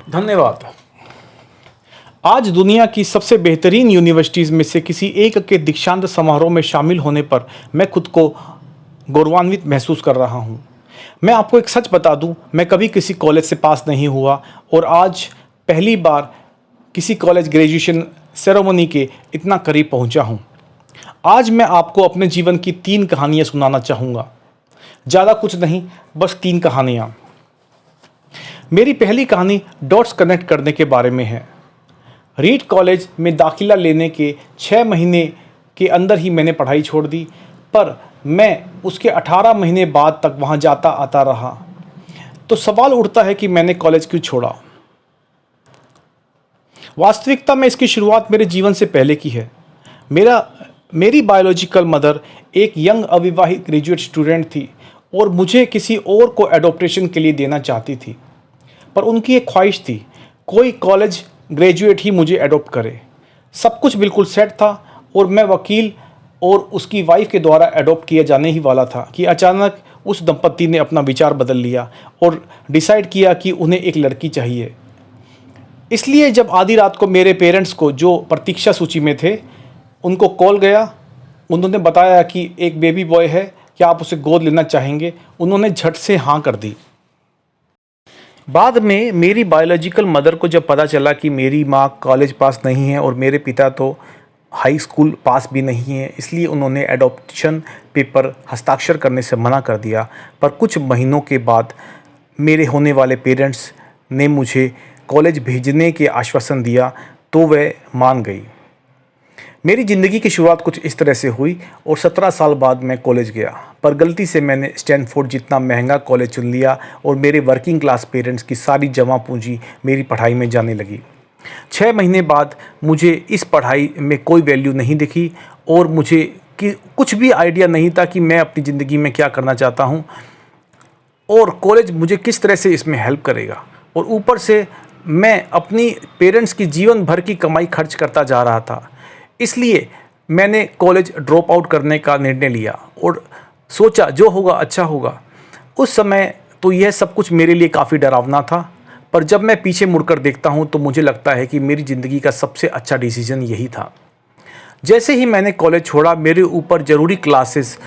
धन्यवाद। आज दुनिया की सबसे बेहतरीन यूनिवर्सिटीज़ में से किसी एक के दीक्षांत समारोह में शामिल होने पर मैं खुद को गौरवान्वित महसूस कर रहा हूँ। मैं आपको एक सच बता दूँ, मैं कभी किसी कॉलेज से पास नहीं हुआ और आज पहली बार किसी कॉलेज ग्रेजुएशन सेरेमनी के इतना करीब पहुँचा हूँ। आज मैं आपको अपने जीवन की 3 कहानियाँ सुनाना चाहूँगा। ज़्यादा कुछ नहीं, बस 3 कहानियाँ। मेरी पहली कहानी डॉट्स कनेक्ट करने के बारे में है। रीड कॉलेज में दाखिला लेने के 6 महीने के अंदर ही मैंने पढ़ाई छोड़ दी, पर मैं उसके 18 महीने बाद तक वहाँ जाता आता रहा। तो सवाल उठता है कि मैंने कॉलेज क्यों छोड़ा। वास्तविकता में इसकी शुरुआत मेरे जीवन से पहले की है। मेरी बायोलॉजिकल मदर एक यंग अविवाहित ग्रेजुएट स्टूडेंट थी और मुझे किसी और को एडॉप्टेशन के लिए देना चाहती थी, पर उनकी एक ख्वाहिश थी कोई कॉलेज ग्रेजुएट ही मुझे एडॉप्ट करे। सब कुछ बिल्कुल सेट था और मैं वकील और उसकी वाइफ के द्वारा एडॉप्ट किया जाने ही वाला था कि अचानक उस दंपत्ति ने अपना विचार बदल लिया और डिसाइड किया कि उन्हें एक लड़की चाहिए। इसलिए जब आधी रात को मेरे पेरेंट्स को, जो प्रतीक्षा सूची में थे, उनको कॉल गया, उन्होंने बताया कि एक बेबी बॉय है, क्या आप उसे गोद लेना चाहेंगे। उन्होंने झट से हाँ कर दी। बाद में मेरी बायोलॉजिकल मदर को जब पता चला कि मेरी माँ कॉलेज पास नहीं है और मेरे पिता तो हाई स्कूल पास भी नहीं है, इसलिए उन्होंने एडॉप्शन पेपर हस्ताक्षर करने से मना कर दिया। पर कुछ महीनों के बाद मेरे होने वाले पेरेंट्स ने मुझे कॉलेज भेजने के आश्वासन दिया तो वह मान गई। मेरी ज़िंदगी की शुरुआत कुछ इस तरह से हुई और 17 साल बाद मैं कॉलेज गया, पर गलती से मैंने स्टैनफोर्ड जितना महंगा कॉलेज चुन लिया और मेरे वर्किंग क्लास पेरेंट्स की सारी जमा पूंजी मेरी पढ़ाई में जाने लगी। 6 महीने बाद मुझे इस पढ़ाई में कोई वैल्यू नहीं दिखी और मुझे कुछ भी आइडिया नहीं था कि मैं अपनी ज़िंदगी में क्या करना चाहता हूँ और कॉलेज मुझे किस तरह से इसमें हेल्प करेगा। और ऊपर से मैं अपनी पेरेंट्स की जीवन भर की कमाई खर्च करता जा रहा था। इसलिए मैंने कॉलेज ड्रॉप आउट करने का निर्णय लिया और सोचा जो होगा अच्छा होगा। उस समय तो यह सब कुछ मेरे लिए काफ़ी डरावना था, पर जब मैं पीछे मुड़कर देखता हूँ तो मुझे लगता है कि मेरी ज़िंदगी का सबसे अच्छा डिसीजन यही था। जैसे ही मैंने कॉलेज छोड़ा, मेरे ऊपर ज़रूरी क्लासेस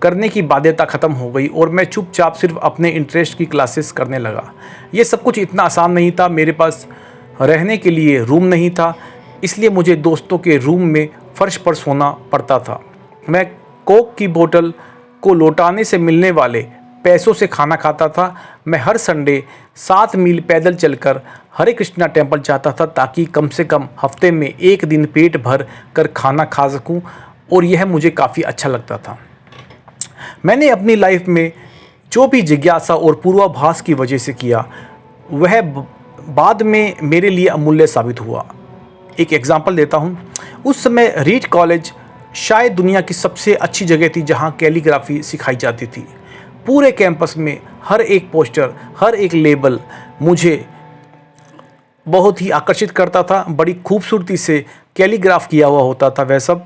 करने की बाध्यता ख़त्म हो गई और मैं चुपचाप सिर्फ अपने इंटरेस्ट की क्लासेस करने लगा। ये सब कुछ इतना आसान नहीं था। मेरे पास रहने के लिए रूम नहीं था, इसलिए मुझे दोस्तों के रूम में फर्श पर सोना पड़ता था। मैं कोक की बोतल को लौटाने से मिलने वाले पैसों से खाना खाता था। मैं हर संडे 7 मील पैदल चलकर हरे कृष्णा टेम्पल जाता था ताकि कम से कम हफ्ते में एक दिन पेट भर कर खाना खा सकूं, और यह मुझे काफ़ी अच्छा लगता था। मैंने अपनी लाइफ में जो भी जिज्ञासा और पूर्वाभास की वजह से किया, वह बाद में मेरे लिए अमूल्य साबित हुआ। एक एग्जांपल देता हूँ। उस समय रीड कॉलेज शायद दुनिया की सबसे अच्छी जगह थी जहाँ कैलीग्राफी सिखाई जाती थी। पूरे कैंपस में हर एक पोस्टर, हर एक लेबल मुझे बहुत ही आकर्षित करता था। बड़ी खूबसूरती से कैलीग्राफ किया हुआ होता था वह सब।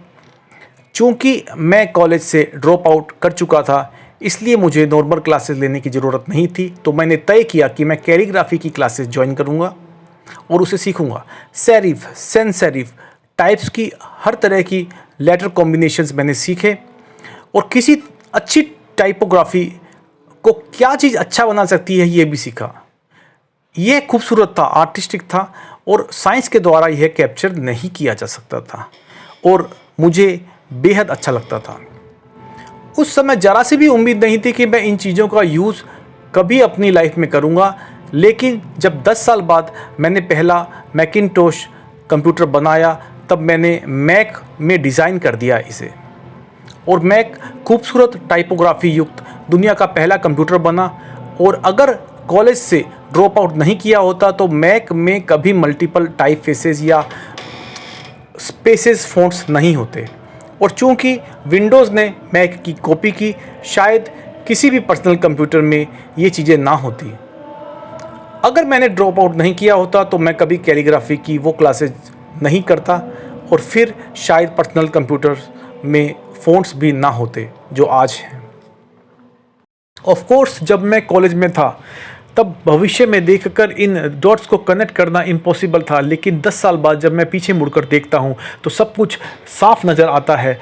चूँकि मैं कॉलेज से ड्रॉप आउट कर चुका था, इसलिए मुझे नॉर्मल क्लासेस लेने की ज़रूरत नहीं थी। तो मैंने तय किया कि मैं कैलीग्राफी की क्लासेस ज्वाइन करूँगा और उसे सीखूंगा। सेरिफ, सेंस सेरिफ टाइप्स की हर तरह की लेटर कॉम्बिनेशंस मैंने सीखे और किसी अच्छी टाइपोग्राफी को क्या चीज़ अच्छा बना सकती है ये भी सीखा। यह खूबसूरत था, आर्टिस्टिक था और साइंस के द्वारा यह कैप्चर नहीं किया जा सकता था और मुझे बेहद अच्छा लगता था। उस समय ज़रा सी भी उम्मीद नहीं थी कि मैं इन चीज़ों का यूज़ कभी अपनी लाइफ में करूँगा, लेकिन जब 10 साल बाद मैंने पहला मैकिनटोश कंप्यूटर बनाया, तब मैंने मैक में डिज़ाइन कर दिया इसे, और मैक खूबसूरत टाइपोग्राफी युक्त दुनिया का पहला कंप्यूटर बना। और अगर कॉलेज से ड्रॉप आउट नहीं किया होता तो मैक में कभी मल्टीपल टाइप फेसेस या स्पेसेस फ़ॉन्ट्स नहीं होते, और चूँकि विंडोज़ ने मैक की कॉपी की, शायद किसी भी पर्सनल कंप्यूटर में ये चीज़ें ना होती। अगर मैंने ड्रॉप आउट नहीं किया होता तो मैं कभी कैलीग्राफी की वो क्लासेस नहीं करता और फिर शायद पर्सनल कंप्यूटर में फ़ॉन्ट्स भी ना होते जो आज हैं। ऑफ कोर्स जब मैं कॉलेज में था तब भविष्य में देखकर इन डॉट्स को कनेक्ट करना इम्पॉसिबल था, लेकिन 10 साल बाद जब मैं पीछे मुड़कर देखता हूँ तो सब कुछ साफ नज़र आता है।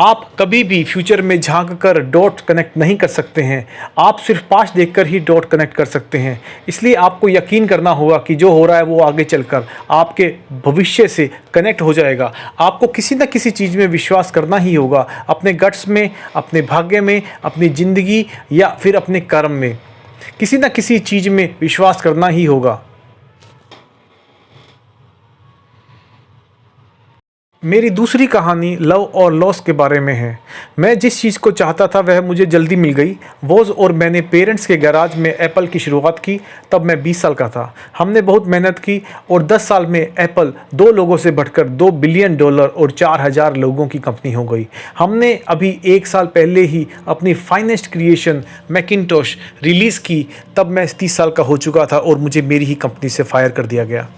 आप कभी भी फ्यूचर में झांक कर डॉट कनेक्ट नहीं कर सकते हैं, आप सिर्फ पास्ट देखकर ही डॉट कनेक्ट कर सकते हैं। इसलिए आपको यकीन करना होगा कि जो हो रहा है वो आगे चलकर आपके भविष्य से कनेक्ट हो जाएगा। आपको किसी न किसी चीज़ में विश्वास करना ही होगा, अपने गट्स में, अपने भाग्य में, अपनी ज़िंदगी या फिर अपने कर्म में। किसी न किसी चीज़ में विश्वास करना ही होगा। मेरी दूसरी कहानी लव और लॉस के बारे में है। मैं जिस चीज़ को चाहता था वह मुझे जल्दी मिल गई। वॉज और मैंने पेरेंट्स के गैराज में एप्पल की शुरुआत की। तब मैं 20 साल का था। हमने बहुत मेहनत की और 10 साल में एप्पल 2 लोगों से बढ़कर $2 बिलियन और 4000 लोगों की कंपनी हो गई। हमने अभी 1 साल पहले ही अपनी फाइनेस्ट क्रिएशन मैकिंटोश रिलीज़ की। तब मैं 30 साल का हो चुका था और मुझे मेरी ही कंपनी से फायर कर दिया गया।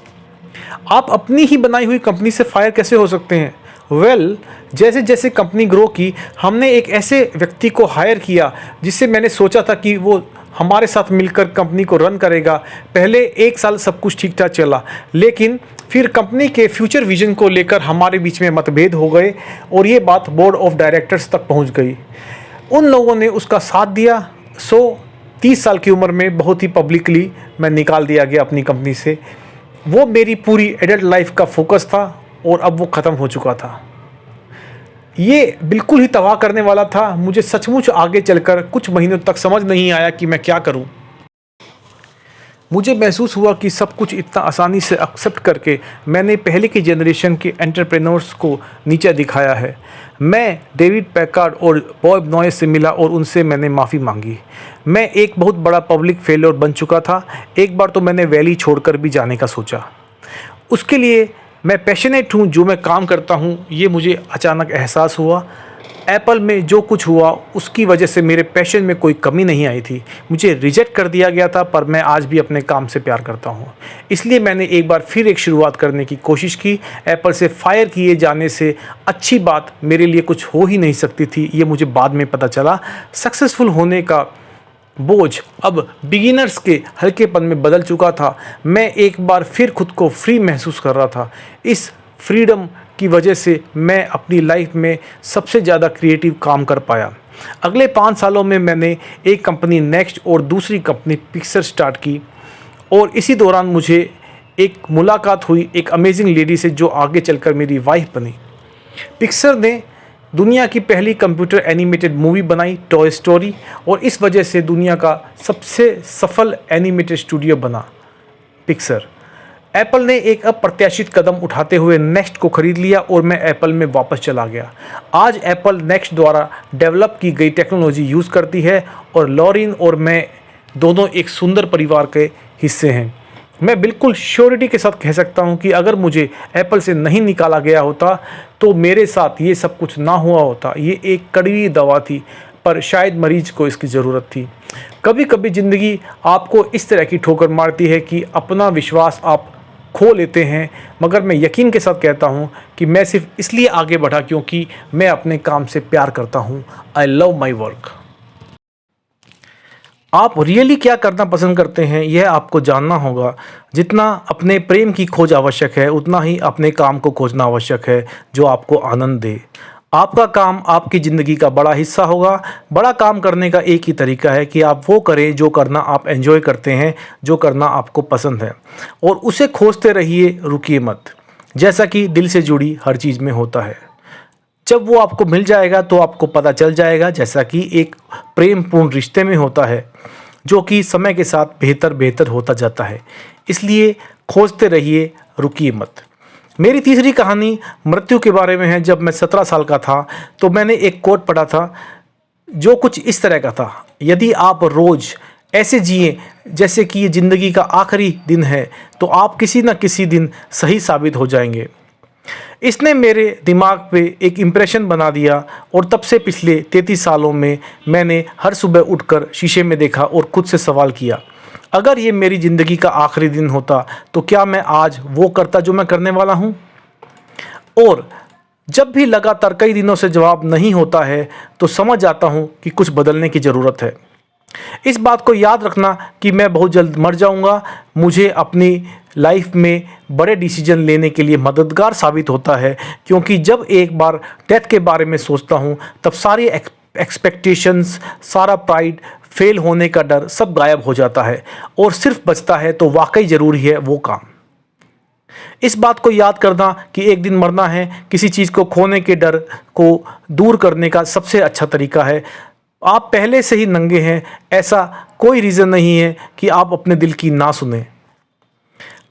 आप अपनी ही बनाई हुई कंपनी से फायर कैसे हो सकते हैं? जैसे जैसे कंपनी ग्रो की, हमने एक ऐसे व्यक्ति को हायर किया जिससे मैंने सोचा था कि वो हमारे साथ मिलकर कंपनी को रन करेगा। पहले 1 साल सब कुछ ठीक ठाक चला, लेकिन फिर कंपनी के फ्यूचर विजन को लेकर हमारे बीच में मतभेद हो गए और ये बात बोर्ड ऑफ डायरेक्टर्स तक पहुंच गई। उन लोगों ने उसका साथ दिया। 30 साल की उम्र में बहुत ही पब्लिकली मैं निकाल दिया गया अपनी कंपनी से। वो मेरी पूरी एडल्ट लाइफ का फोकस था और अब वो ख़त्म हो चुका था। ये बिल्कुल ही तबाह करने वाला था। मुझे सचमुच आगे चलकर कुछ महीनों तक समझ नहीं आया कि मैं क्या करूं। मुझे महसूस हुआ कि सब कुछ इतना आसानी से एक्सेप्ट करके मैंने पहले की जनरेशन के एंटरप्रेन्योर्स को नीचा दिखाया है। मैं डेविड पैकार्ड और बॉब नॉयस से मिला और उनसे मैंने माफ़ी मांगी। मैं एक बहुत बड़ा पब्लिक फेलियर बन चुका था। एक बार तो मैंने वैली छोड़कर भी जाने का सोचा। उसके लिए मैं पैशनेट हूँ, जो मैं काम करता हूँ, ये मुझे अचानक एहसास हुआ। एप्पल में जो कुछ हुआ उसकी वजह से मेरे पैशन में कोई कमी नहीं आई थी। मुझे रिजेक्ट कर दिया गया था, पर मैं आज भी अपने काम से प्यार करता हूँ। इसलिए मैंने एक बार फिर एक शुरुआत करने की कोशिश की। एप्पल से फायर किए जाने से अच्छी बात मेरे लिए कुछ हो ही नहीं सकती थी, ये मुझे बाद में पता चला। सक्सेसफुल होने का बोझ अब बिगिनर्स के हल्केपन में बदल चुका था। मैं एक बार फिर खुद को फ्री महसूस कर रहा था। इस फ्रीडम की वजह से मैं अपनी लाइफ में सबसे ज़्यादा क्रिएटिव काम कर पाया। अगले 5 सालों में मैंने एक कंपनी नेक्स्ट और दूसरी कंपनी पिक्सर स्टार्ट की और इसी दौरान मुझे एक मुलाकात हुई एक अमेजिंग लेडी से, जो आगे चलकर मेरी वाइफ बनी। पिक्सर ने दुनिया की पहली कंप्यूटर एनिमेटेड मूवी बनाई, टॉय स्टोरी, और इस वजह से दुनिया का सबसे सफल एनिमेटेड स्टूडियो बना पिक्सर। एप्पल ने एक अप्रत्याशित कदम उठाते हुए नेक्स्ट को खरीद लिया और मैं एप्पल में वापस चला गया। आज एप्पल नेक्स्ट द्वारा डेवलप की गई टेक्नोलॉजी यूज़ करती है और लॉरिन और मैं दोनों एक सुंदर परिवार के हिस्से हैं। मैं बिल्कुल श्योरिटी के साथ कह सकता हूं कि अगर मुझे एप्पल से नहीं निकाला गया होता तो मेरे साथ ये सब कुछ ना हुआ होता। ये एक कड़वी दवा थी, पर शायद मरीज को इसकी ज़रूरत थी। कभी कभी ज़िंदगी आपको इस तरह की ठोकर मारती है कि अपना विश्वास आप खो लेते हैं, मगर मैं यकीन के साथ कहता हूँ कि मैं सिर्फ इसलिए आगे बढ़ा क्योंकि मैं अपने काम से प्यार करता हूँ। I love my work. आप रियली क्या करना पसंद करते हैं, यह आपको जानना होगा। जितना अपने प्रेम की खोज आवश्यक है, उतना ही अपने काम को खोजना आवश्यक है जो आपको आनंद दे। आपका काम आपकी ज़िंदगी का बड़ा हिस्सा होगा। बड़ा काम करने का एक ही तरीका है कि आप वो करें जो करना आप एंजॉय करते हैं, जो करना आपको पसंद है, और उसे खोजते रहिए, रुकिए मत। जैसा कि दिल से जुड़ी हर चीज़ में होता है, जब वो आपको मिल जाएगा तो आपको पता चल जाएगा, जैसा कि एक प्रेम पूर्ण रिश्ते में होता है, जो कि समय के साथ बेहतर बेहतर होता जाता है। इसलिए खोजते रहिए, रुकिए मत। मेरी तीसरी कहानी मृत्यु के बारे में है। जब मैं 17 साल का था तो मैंने एक कोट पढ़ा था जो कुछ इस तरह का था: यदि आप रोज़ ऐसे जिए जैसे कि ये ज़िंदगी का आखिरी दिन है, तो आप किसी न किसी दिन सही साबित हो जाएंगे। इसने मेरे दिमाग पे एक इम्प्रेशन बना दिया और तब से पिछले 33 सालों में मैंने हर सुबह उठकर शीशे में देखा और खुद से सवाल किया, अगर ये मेरी ज़िंदगी का आखिरी दिन होता तो क्या मैं आज वो करता जो मैं करने वाला हूँ। और जब भी लगातार कई दिनों से जवाब नहीं होता है तो समझ आता हूँ कि कुछ बदलने की ज़रूरत है। इस बात को याद रखना कि मैं बहुत जल्द मर जाऊंगा मुझे अपनी लाइफ में बड़े डिसीजन लेने के लिए मददगार साबित होता है, क्योंकि जब एक बार डेथ के बारे में सोचता हूँ तब सारी एक्सपेक्टेशंस, सारा प्राइड, फेल होने का डर सब गायब हो जाता है और सिर्फ बचता है तो वाकई ज़रूरी है वो काम। इस बात को याद करना कि एक दिन मरना है किसी चीज़ को खोने के डर को दूर करने का सबसे अच्छा तरीका है। आप पहले से ही नंगे हैं, ऐसा कोई रीज़न नहीं है कि आप अपने दिल की ना सुने।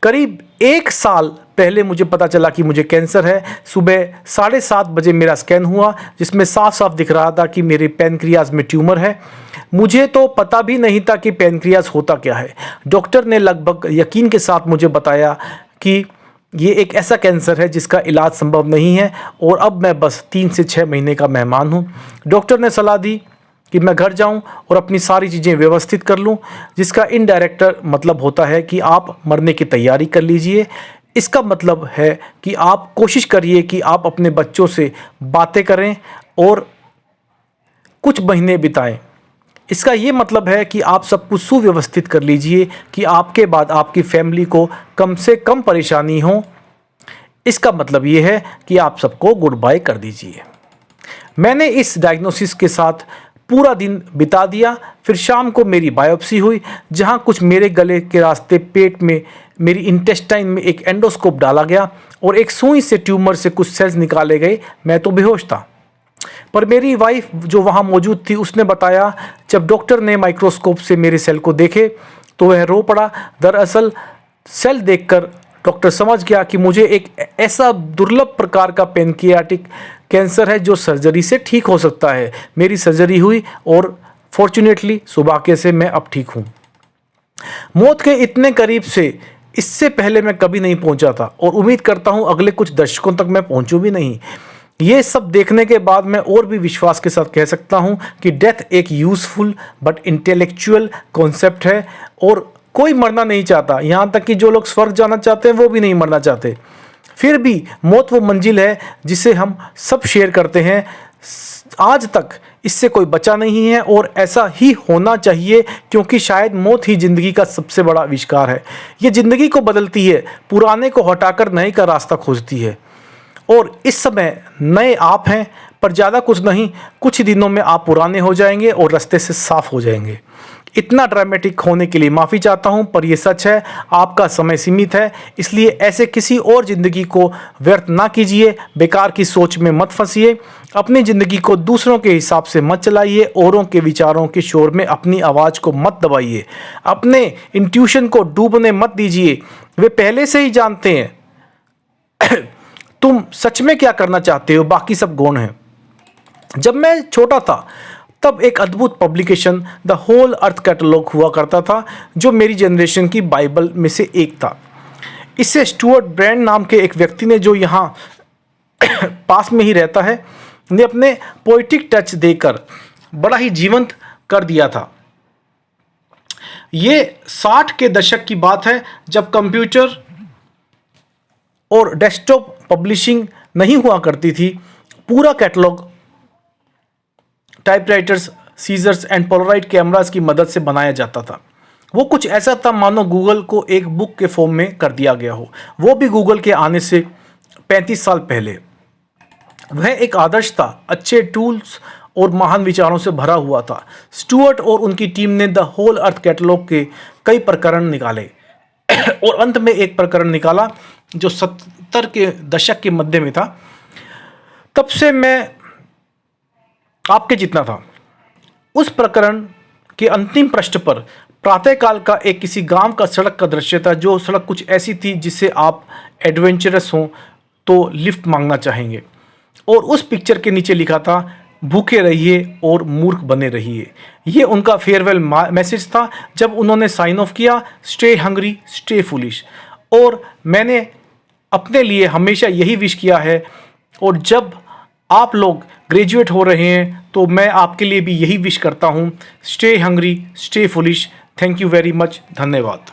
करीब 1 साल पहले मुझे पता चला कि मुझे कैंसर है। सुबह 7:30 बजे मेरा स्कैन हुआ जिसमें साफ साफ दिख रहा था कि मेरे पैनक्रियाज में ट्यूमर है। मुझे तो पता भी नहीं था कि पैनक्रियाज होता क्या है। डॉक्टर ने लगभग यकीन के साथ मुझे बताया कि ये एक ऐसा कैंसर है जिसका इलाज संभव नहीं है और अब मैं बस 3 से 6 महीने का मेहमान हूँ। डॉक्टर ने सलाह दी कि मैं घर जाऊं और अपनी सारी चीज़ें व्यवस्थित कर लूं, जिसका इनडायरेक्ट मतलब होता है कि आप मरने की तैयारी कर लीजिए। इसका मतलब है कि आप कोशिश करिए कि आप अपने बच्चों से बातें करें और कुछ महीने बिताएं। इसका ये मतलब है कि आप सब कुछ सुव्यवस्थित कर लीजिए कि आपके बाद आपकी फैमिली को कम से कम परेशानी हो। इसका मतलब ये है कि आप सबको गुड बाय कर दीजिए। मैंने इस डायग्नोसिस के साथ पूरा दिन बिता दिया। फिर शाम को मेरी बायोप्सी हुई जहां कुछ मेरे गले के रास्ते पेट में मेरी इंटेस्टाइन में एक एंडोस्कोप डाला गया और एक सुई से ट्यूमर से कुछ सेल्स निकाले गए। मैं तो बेहोश था, पर मेरी वाइफ जो वहां मौजूद थी उसने बताया जब डॉक्टर ने माइक्रोस्कोप से मेरे सेल को देखे तो वह रो पड़ा। दरअसल सेल देखकर डॉक्टर समझ गया कि मुझे एक ऐसा दुर्लभ प्रकार का पैनक्रियाटिक कैंसर है जो सर्जरी से ठीक हो सकता है। मेरी सर्जरी हुई और फॉर्चुनेटली सौभाग्य से मैं अब ठीक हूँ। मौत के इतने करीब से इससे पहले मैं कभी नहीं पहुंचा था और उम्मीद करता हूं अगले कुछ दशकों तक मैं पहुंचूं भी नहीं। ये सब देखने के बाद मैं और भी विश्वास के साथ कह सकता हूं कि डेथ एक यूजफुल बट इंटेलेक्चुअल कॉन्सेप्ट है और कोई मरना नहीं चाहता। यहाँ तक कि जो लोग स्वर्ग जाना चाहते हैं वो भी नहीं मरना चाहते। फिर भी मौत वो मंजिल है जिसे हम सब शेयर करते हैं। आज तक इससे कोई बचा नहीं है और ऐसा ही होना चाहिए, क्योंकि शायद मौत ही ज़िंदगी का सबसे बड़ा आविष्कार है। ये ज़िंदगी को बदलती है, पुराने को हटाकर नए का रास्ता खोजती है। और इस समय नए आप हैं, पर ज़्यादा कुछ नहीं, कुछ दिनों में आप पुराने हो जाएंगे और रास्ते से साफ हो जाएंगे। इतना ड्रामेटिक होने के लिए माफ़ी चाहता हूं, पर यह सच है। आपका समय सीमित है, इसलिए ऐसे किसी और ज़िंदगी को व्यर्थ ना कीजिए। बेकार की सोच में मत फंसिए। अपनी ज़िंदगी को दूसरों के हिसाब से मत चलाइए। औरों के विचारों के शोर में अपनी आवाज़ को मत दबाइए। अपने इंट्यूशन को डूबने मत दीजिए, वे पहले से ही जानते हैं तुम सच में क्या करना चाहते हो, बाकी सब गौण है। जब मैं छोटा था तब एक अद्भुत publication the whole earth catalog हुआ करता था जो मेरी जनरेशन की बाइबल में से एक था। इसे स्टुअर्ट ब्रैंड नाम के एक व्यक्ति ने, जो यहाँ पास में ही रहता है, ने अपने पोइटिक टच देकर बड़ा ही जीवंत कर दिया था। ये 60 के दशक की बात है जब कंप्यूटर और डेस्कटॉप पब्लिशिंग नहीं हुआ करती थी। पूरा catalog typewriters, scissors and Polaroid cameras की मदद से बनाया जाता था। वो कुछ ऐसा था मानो गूगल को एक बुक के फॉर्म में कर दिया गया हो, वो भी गूगल के आने से 35 साल पहले। वह एक आदर्श था, अच्छे टूल्स और महान विचारों से भरा हुआ था। स्टुअर्ट और उनकी टीम ने द होल अर्थ कैटलॉग के कई प्रकरण निकाले और अंत में एक प्रकरण निकाला जो 70 के दशक के मध्य में था। तब से मैं आपके जितना था। उस प्रकरण के अंतिम पृष्ठ पर प्रातःकाल का एक किसी गांव का सड़क का दृश्य था। जो सड़क कुछ ऐसी थी जिससे आप एडवेंचरस हों तो लिफ्ट मांगना चाहेंगे, और उस पिक्चर के नीचे लिखा था, भूखे रहिए और मूर्ख बने रहिए। ये उनका फेयरवेल मैसेज था जब उन्होंने साइन ऑफ किया, स्टे हंग्री स्टे फुलिश। और मैंने अपने लिए हमेशा यही विश किया है, और जब आप लोग ग्रेजुएट हो रहे हैं तो मैं आपके लिए भी यही विश करता हूँ, stay hungry stay foolish. Thank you very much, धन्यवाद।